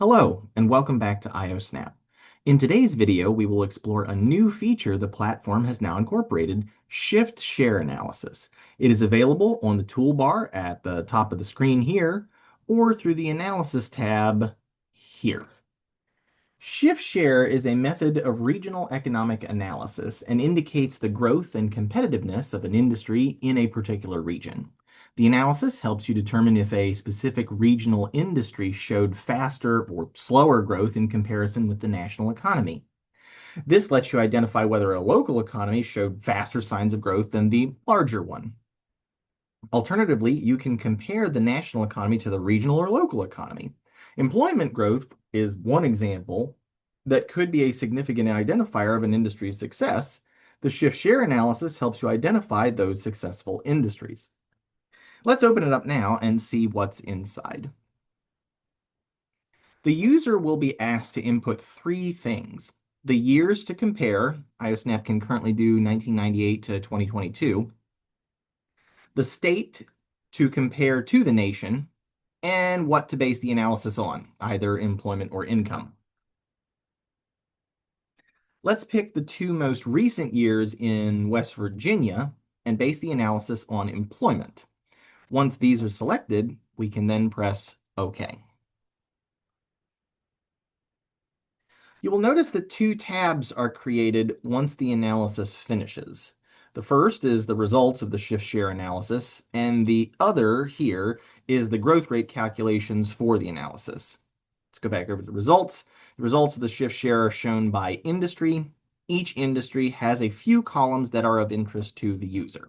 Hello, and welcome back to IOSnap. In today's video, we will explore a new feature the platform has now incorporated, Shift Share Analysis. It is available on the toolbar at the top of the screen here, or through the Analysis tab here. Shift Share is a method of regional economic analysis and indicates the growth and competitiveness of an industry in a particular region. The analysis helps you determine if a specific regional industry showed faster or slower growth in comparison with the national economy. This lets you identify whether a local economy showed faster signs of growth than the larger one. Alternatively, you can compare the national economy to the regional or local economy. Employment growth is one example that could be a significant identifier of an industry's success. The shift share analysis helps you identify those successful industries. Let's open it up now and see what's inside. The user will be asked to input three things: the years to compare, IOSnap can currently do 1998 to 2022, the state to compare to the nation, and what to base the analysis on, either employment or income. Let's pick the two most recent years in West Virginia and base the analysis on employment. Once these are selected, we can then press OK. You will notice that two tabs are created once the analysis finishes. The first is the results of the shift share analysis, and the other here is the growth rate calculations for the analysis. Let's go back over to the results. The results of the shift share are shown by industry. Each industry has a few columns that are of interest to the user.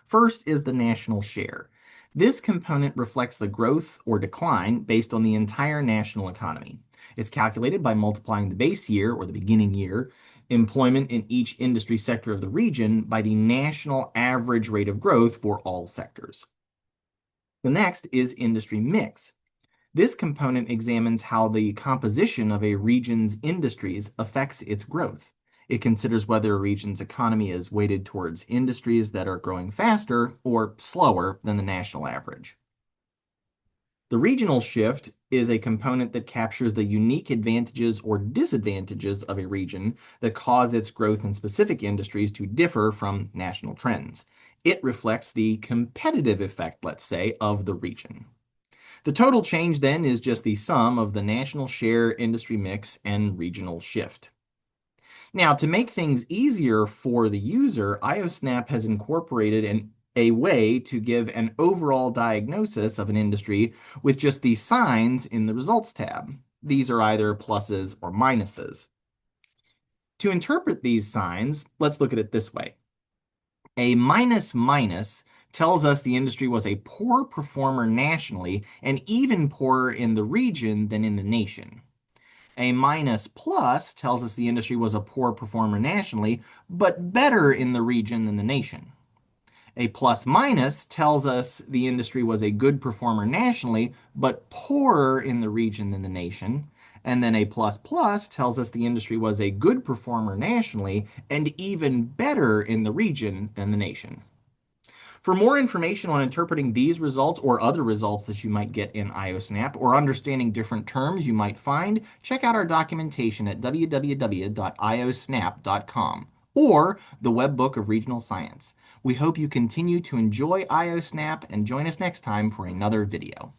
First is the national share. This component reflects the growth or decline based on the entire national economy. It's calculated by multiplying the base year, or the beginning year, employment in each industry sector of the region by the national average rate of growth for all sectors. The next is industry mix. This component examines how the composition of a region's industries affects its growth. It considers whether a region's economy is weighted towards industries that are growing faster or slower than the national average. The regional shift is a component that captures the unique advantages or disadvantages of a region that cause its growth in specific industries to differ from national trends. It reflects the competitive effect, let's say, of the region. The total change then is just the sum of the national share, industry mix, and regional shift. Now, to make things easier for the user, IOSnap has incorporated a way to give an overall diagnosis of an industry with just the signs in the Results tab. These are either pluses or minuses. To interpret these signs, let's look at it this way. A minus minus tells us the industry was a poor performer nationally and even poorer in the region than in the nation. A minus plus tells us the industry was a poor performer nationally, but better in the region than the nation. A plus minus tells us the industry was a good performer nationally, but poorer in the region than the nation. And then a plus plus tells us the industry was a good performer nationally and even better in the region than the nation. For more information on interpreting these results or other results that you might get in IOSnap, or understanding different terms you might find, check out our documentation at www.iosnap.com or the Webbook of Regional Science. We hope you continue to enjoy IOSnap and join us next time for another video.